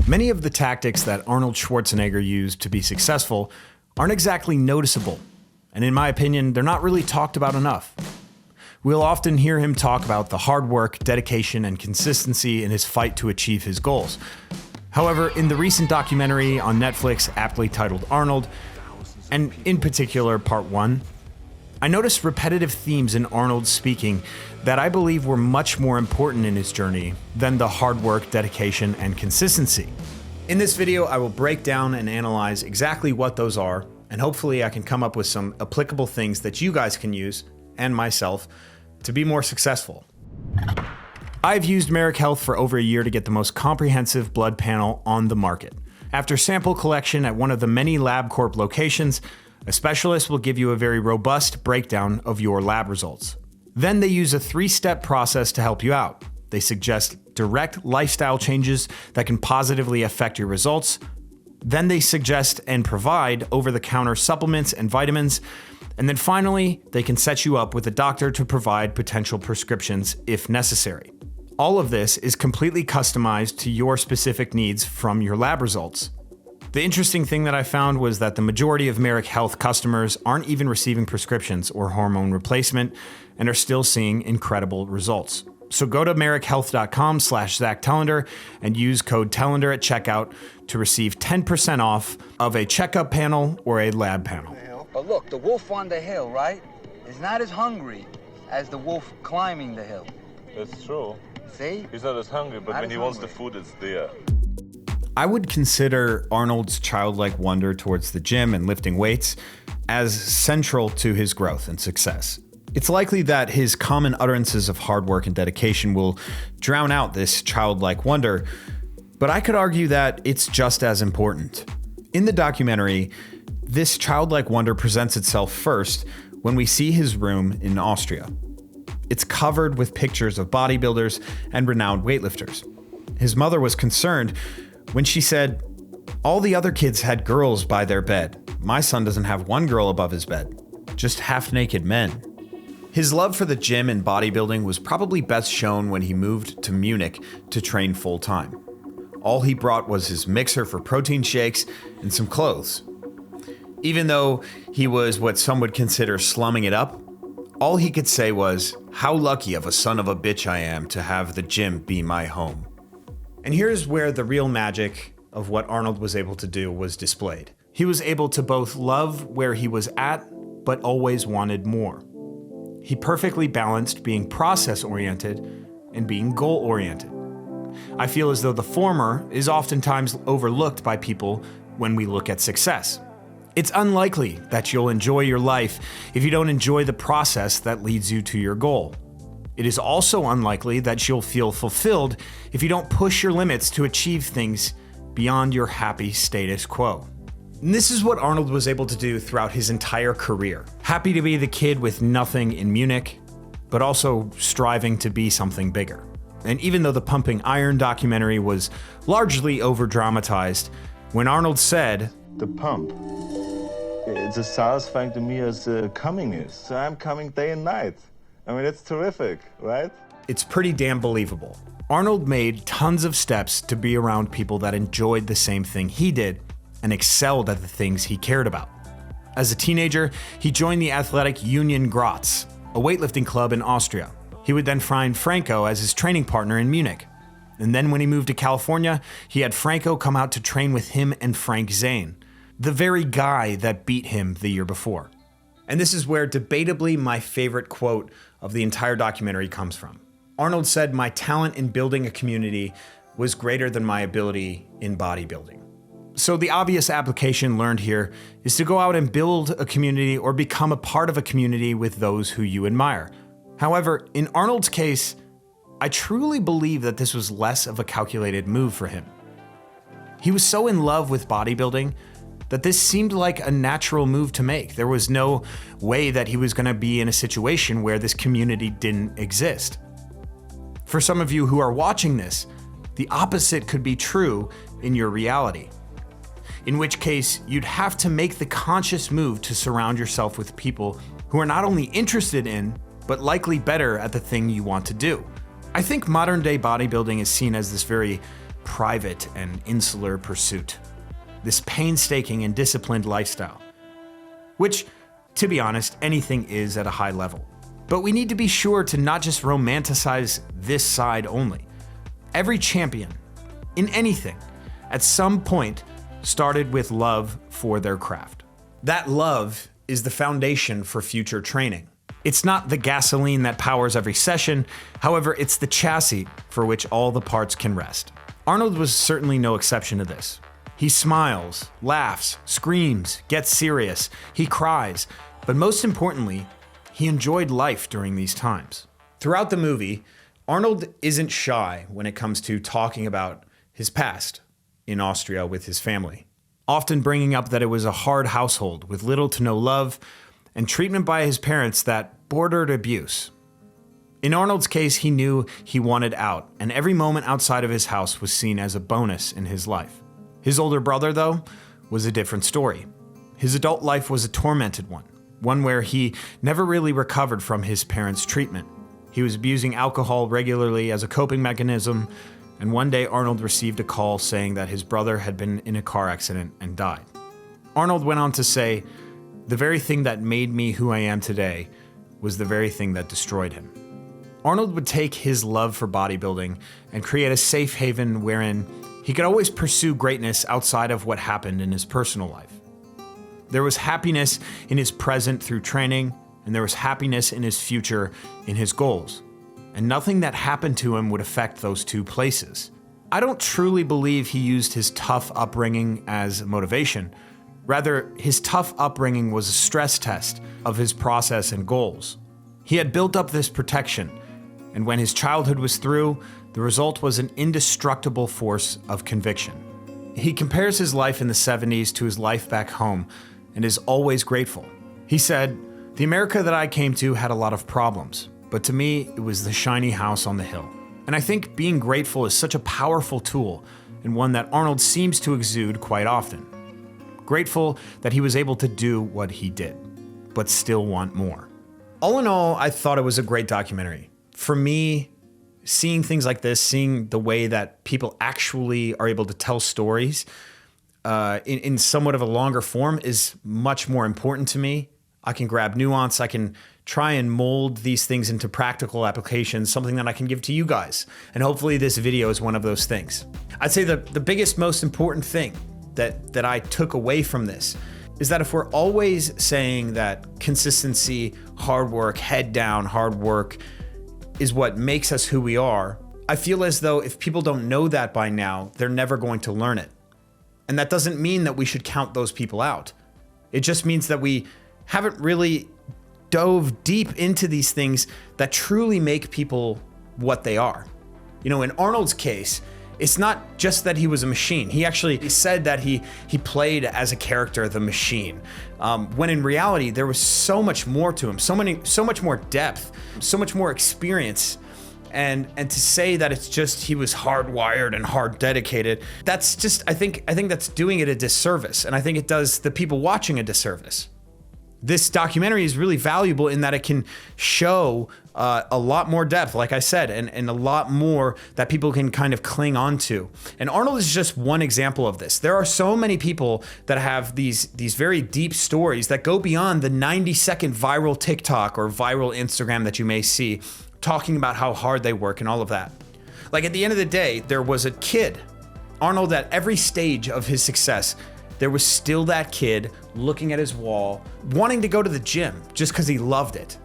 Many of the tactics that Arnold Schwarzenegger used to be successful aren't exactly noticeable, and in my opinion, they're not really talked about enough. We'll often hear him talk about the hard work, dedication, and consistency in his fight to achieve his goals. However, in the recent documentary on Netflix aptly titled Arnold, and in particular Part 1, I noticed repetitive themes in Arnold's speaking that I believe were much more important in his journey than the hard work, dedication, and consistency. In this video, I will break down and analyze exactly what those are, and hopefully I can come up with some applicable things that you guys can use, and myself, to be more successful. I've used Marek Health for over a year to get the most comprehensive blood panel on the market. After sample collection at one of the many LabCorp locations, a specialist will give you a very robust breakdown of your lab results. Then they use a 3-step process to help you out. They suggest direct lifestyle changes that can positively affect your results. Then they suggest and provide over-the-counter supplements and vitamins. And then finally, they can set you up with a doctor to provide potential prescriptions if necessary. All of this is completely customized to your specific needs from your lab results. The interesting thing that I found was that the majority of Marek Health customers aren't even receiving prescriptions or hormone replacement and are still seeing incredible results. So go to marekhealth.com/ZachTellender and use code Tellender at checkout to receive 10% off of a checkup panel or a lab panel. But look, the wolf on the hill, right, is not as hungry as the wolf climbing the hill. That's true. See? He's not as hungry, but when he wants the food, it's there. I would consider Arnold's childlike wonder towards the gym and lifting weights as central to his growth and success. It's likely that his common utterances of hard work and dedication will drown out this childlike wonder, but I could argue that it's just as important. In the documentary, this childlike wonder presents itself first when we see his room in Austria. It's covered with pictures of bodybuilders and renowned weightlifters. His mother was concerned when she said, "All the other kids had girls by their bed. My son doesn't have one girl above his bed, just half-naked men." His love for the gym and bodybuilding was probably best shown when he moved to Munich to train full-time. All he brought was his mixer for protein shakes and some clothes. Even though he was what some would consider slumming it up, all he could say was, "How lucky of a son of a bitch I am to have the gym be my home." And here's where the real magic of what Arnold was able to do was displayed. He was able to both love where he was at, but always wanted more. He perfectly balanced being process-oriented and being goal-oriented. I feel as though the former is oftentimes overlooked by people when we look at success. It's unlikely that you'll enjoy your life if you don't enjoy the process that leads you to your goal. It is also unlikely that you'll feel fulfilled if you don't push your limits to achieve things beyond your happy status quo. And this is what Arnold was able to do throughout his entire career. Happy to be the kid with nothing in Munich, but also striving to be something bigger. And even though the Pumping Iron documentary was largely over-dramatized, when Arnold said, The pump. It's as satisfying to me as coming is. So I'm coming day and night. I mean, it's terrific, right? It's pretty damn believable. Arnold made tons of steps to be around people that enjoyed the same thing he did and excelled at the things he cared about. As a teenager, he joined the athletic Union Graz, a weightlifting club in Austria. He would then find Franco as his training partner in Munich. And then when he moved to California, he had Franco come out to train with him and Frank Zane, the very guy that beat him the year before. And this is where debatably my favorite quote of the entire documentary comes from. Arnold said, "My talent in building a community was greater than my ability in bodybuilding." So the obvious application learned here is to go out and build a community or become a part of a community with those who you admire. However, in Arnold's case, I truly believe that this was less of a calculated move for him. He was so in love with bodybuilding that this seemed like a natural move to make. There was no way that he was going to be in a situation where this community didn't exist. For some of you who are watching this, the opposite could be true in your reality. In which case, you'd have to make the conscious move to surround yourself with people who are not only interested in, but likely better at the thing you want to do. I think modern day bodybuilding is seen as this very private and insular pursuit. This painstaking and disciplined lifestyle. Which, to be honest, anything is at a high level. But we need to be sure to not just romanticize this side only. Every champion, in anything, at some point, started with love for their craft. That love is the foundation for future training. It's not the gasoline that powers every session, however, it's the chassis for which all the parts can rest. Arnold was certainly no exception to this. He smiles, laughs, screams, gets serious, he cries, but most importantly, he enjoyed life during these times. Throughout the movie, Arnold isn't shy when it comes to talking about his past in Austria with his family, often bringing up that it was a hard household with little to no love and treatment by his parents that bordered abuse. In Arnold's case, he knew he wanted out, and every moment outside of his house was seen as a bonus in his life. His older brother, though, was a different story. His adult life was a tormented one where he never really recovered from his parents' treatment. He was abusing alcohol regularly as a coping mechanism, and one day Arnold received a call saying that his brother had been in a car accident and died. Arnold went on to say, "The very thing that made me who I am today was the very thing that destroyed him." Arnold would take his love for bodybuilding and create a safe haven wherein he could always pursue greatness outside of what happened in his personal life. There was happiness in his present through training, and there was happiness in his future in his goals. And nothing that happened to him would affect those two places. I don't truly believe he used his tough upbringing as motivation. Rather, his tough upbringing was a stress test of his process and goals. He had built up this protection, and when his childhood was through, the result was an indestructible force of conviction. He compares his life in the 70s to his life back home and is always grateful. He said, "The America that I came to had a lot of problems, but to me, it was the shiny house on the hill." And I think being grateful is such a powerful tool, and one that Arnold seems to exude quite often. Grateful that he was able to do what he did, but still want more. All in all, I thought it was a great documentary. For me, seeing things like this, seeing the way that people actually are able to tell stories in somewhat of a longer form is much more important to me. I can grab nuance, I can try and mold these things into practical applications, something that I can give to you guys. And hopefully this video is one of those things. I'd say the biggest, most important thing that I took away from this is that if we're always saying that consistency, hard work, head down, hard work is what makes us who we are, I feel as though if people don't know that by now, they're never going to learn it. And that doesn't mean that we should count those people out. It just means that we haven't really dove deep into these things that truly make people what they are. You know, in Arnold's case, it's not just that he was a machine. He actually said that he played as a character, the machine, when in reality there was so much more to him, so much more depth, so much more experience. And to say that it's just he was hardwired and hard dedicated, that's just I think that's doing it a disservice, and I think it does the people watching a disservice. This documentary is really valuable in that it can show a lot more depth, like I said, and a lot more that people can kind of cling on to. And Arnold is just one example of this. There are so many people that have these very deep stories that go beyond the 90-second viral TikTok or viral Instagram that you may see, talking about how hard they work and all of that. Like at the end of the day, there was a kid, Arnold, at every stage of his success, there was still that kid looking at his wall, wanting to go to the gym just because he loved it.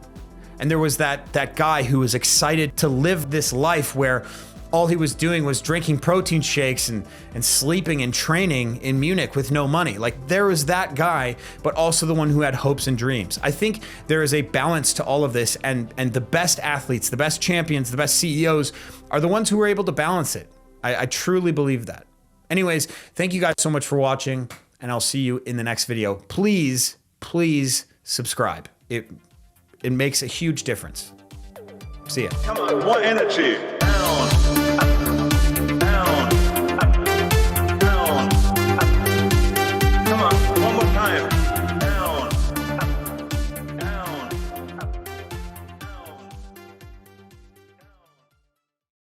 And there was that guy who was excited to live this life where all he was doing was drinking protein shakes and sleeping and training in Munich with no money. Like there was that guy, but also the one who had hopes and dreams. I think there is a balance to all of this, and the best athletes, the best champions, the best CEOs are the ones who are able to balance it. I truly believe that. Anyways, thank you guys so much for watching, and I'll see you in the next video. Please subscribe. It makes a huge difference. See ya. Come on, more energy.